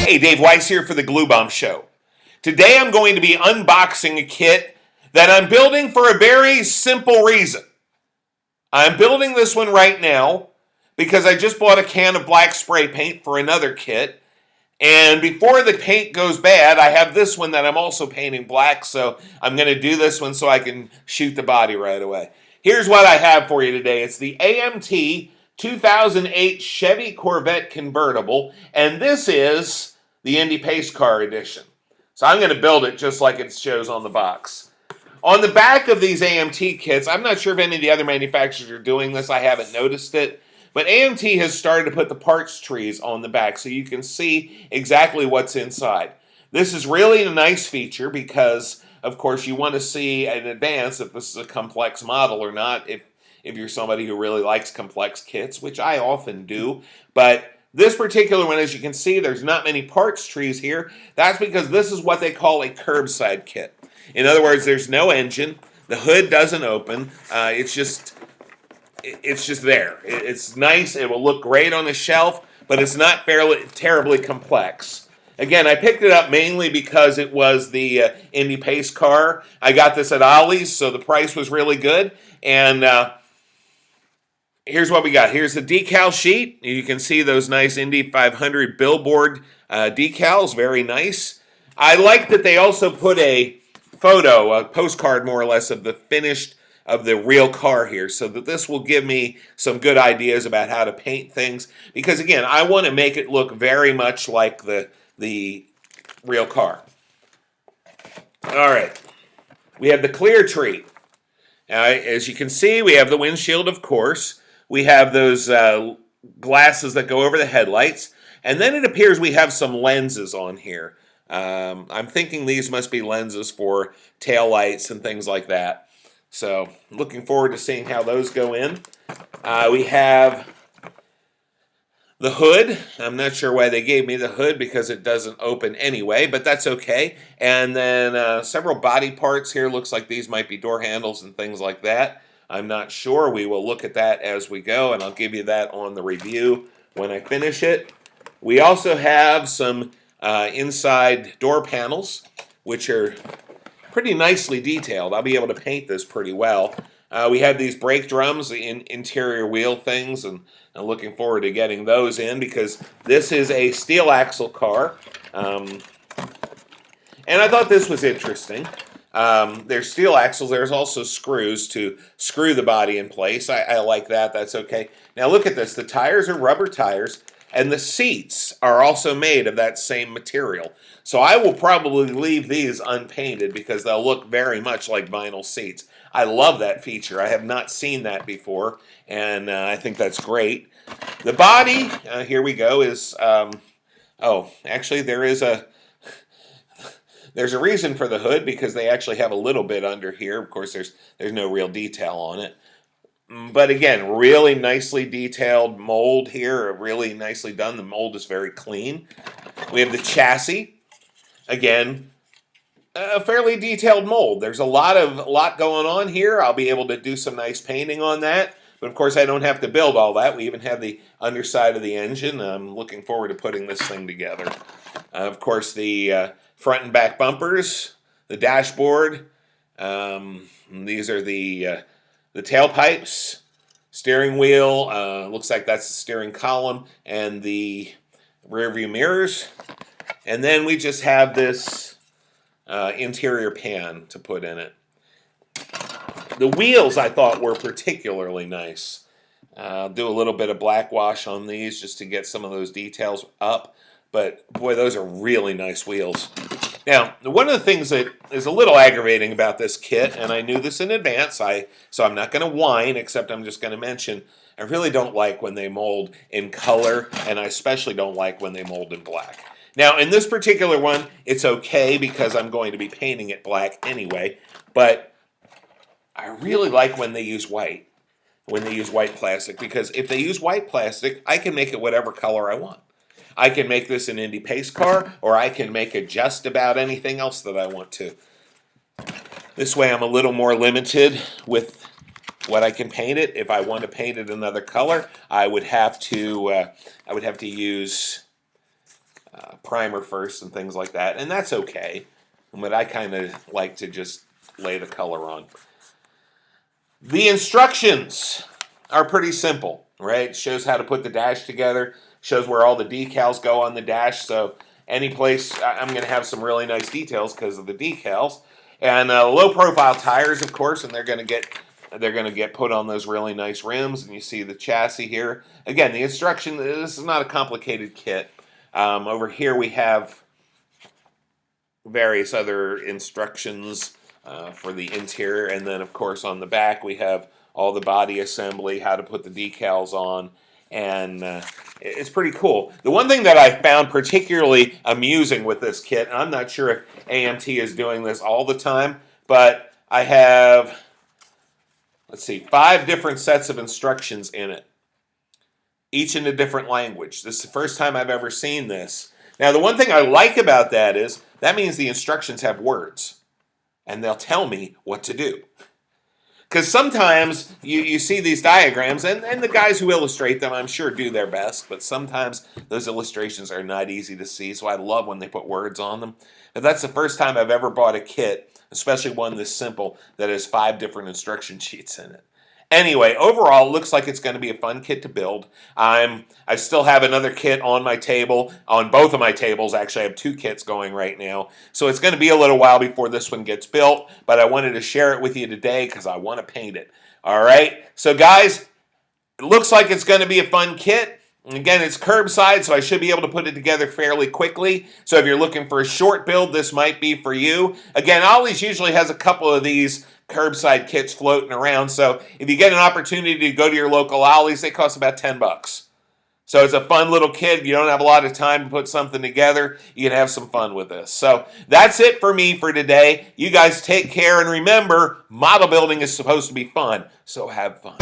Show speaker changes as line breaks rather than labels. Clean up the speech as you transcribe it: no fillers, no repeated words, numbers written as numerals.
Hey, Dave Weiss here for the Glue Bomb Show. Today I'm going to be unboxing a kit that I'm building for a very simple reason. I'm building this one right now because I just bought a can of black spray paint for another kit. And before the paint goes bad, I have this one that I'm also painting black, so I'm going to do this one so I can shoot the body right away. Here's what I have for you today. It's the AMT 2008 Chevy Corvette convertible, and this is the Indy Pace Car edition. So I'm going to build it just like it shows on the box. On the back of these AMT kits, I'm not sure if any of the other manufacturers are doing this. I haven't noticed it. But AMT has started to put the parts trees on the back so you can see exactly what's inside. This is really a nice feature because, of course, you want to see in advance if this is a complex model or not, if you're somebody who really likes complex kits, which I often do. But this particular one, as you can see, there's not many parts trees here. That's because this is what they call a curbside kit. In other words, there's no engine. The hood doesn't open. It's just there. It's nice. It will look great on the shelf, but it's not terribly complex. Again, I picked it up mainly because it was the Indy Pace car. I got this at Ollie's, so the price was really good. And here's what we got. Here's the decal sheet. You can see those nice Indy 500 billboard decals. Very nice. I like that they also put a photo, a postcard more or less, of the finished of the real car here, so that this will give me some good ideas about how to paint things, because again, I want to make it look very much like the real car. All right, we have the clear tree. As you can see, we have the windshield, of course. We have those glasses that go over the headlights, and then it appears we have some lenses on here. I'm thinking these must be lenses for tail lights and things like that. So, looking forward to seeing how those go in. We have the hood. I'm not sure why they gave me the hood because it doesn't open anyway, but that's okay. And then several body parts here. Looks like these might be door handles and things like that. I'm not sure. We will look at that as we go, and I'll give you that on the review when I finish it. We also have some inside door panels, which are pretty nicely detailed. I'll be able to paint this pretty well. We have these brake drums, the interior wheel things, and I'm looking forward to getting those in because this is a steel axle car. And I thought this was interesting. There's steel axles. There's also screws to screw the body in place. I like that. That's okay. Now look at this. The tires are rubber tires, and the seats are also made of that same material. So I will probably leave these unpainted because they'll look very much like vinyl seats. I love that feature. I have not seen that before, and I think that's great. The body, here we go, is, actually there's a reason for the hood because they actually have a little bit under here. Of course, there's no real detail on it. But again, really nicely detailed mold here, really nicely done. The mold is very clean. We have the chassis. Again, a fairly detailed mold. There's a lot going on here. I'll be able to do some nice painting on that. But of course, I don't have to build all that. We even have the underside of the engine. I'm looking forward to putting this thing together. Of course, the front and back bumpers, the dashboard. These are the tailpipes, steering wheel, looks like that's the steering column, and the rear view mirrors. And then we just have this interior pan to put in it. The wheels I thought were particularly nice. I'll do a little bit of black wash on these just to get some of those details up. But boy, those are really nice wheels. Now, one of the things that is a little aggravating about this kit, and I knew this in advance, so I'm not going to whine, except I'm just going to mention, I really don't like when they mold in color, and I especially don't like when they mold in black. Now, in this particular one, it's okay because I'm going to be painting it black anyway, but I really like when they use white plastic, because if they use white plastic, I can make it whatever color I want. I can make this an Indy Pace car, or I can make it just about anything else that I want to. This way I'm a little more limited with what I can paint it. If I want to paint it another color, I would have to use primer first and things like that, and that's okay. But I kind of like to just lay the color on. The instructions are pretty simple, right? It shows how to put the dash together, shows where all the decals go on the dash. So any place, I'm going to have some really nice details because of the decals. And low profile tires, of course, and they're going to get put on those really nice rims. And you see the chassis here. Again, the instruction, this is not a complicated kit. Over here we have various other instructions for the interior, and then of course on the back we have all the body assembly, how to put the decals on, and it's pretty cool. The one thing that I found particularly amusing with this kit, and I'm not sure if AMT is doing this all the time, but I have, let's see, 5 different sets of instructions in it, each in a different language. This is the first time I've ever seen this. Now, the one thing I like about that is that means the instructions have words, and they'll tell me what to do. Because sometimes you see these diagrams, and the guys who illustrate them, I'm sure, do their best, but sometimes those illustrations are not easy to see, so I love when they put words on them. But that's the first time I've ever bought a kit, especially one this simple, that has 5 different instruction sheets in it. Anyway, overall, it looks like it's going to be a fun kit to build. I still have another kit on my table, on both of my tables. Actually, I have 2 kits going right now. So it's going to be a little while before this one gets built, but I wanted to share it with you today because I want to paint it. All right, so guys, it looks like it's going to be a fun kit. And again, it's curbside, so I should be able to put it together fairly quickly. So if you're looking for a short build, this might be for you. Again, Ollie's usually has a couple of these curbside kits floating around, so if you get an opportunity to go to your local Ollie's, they cost about $10. So it's a fun little kit. If you don't have a lot of time to put something together, you can have some fun with this. So that's it for me for today. You guys take care, and remember, model building is supposed to be fun, so have fun.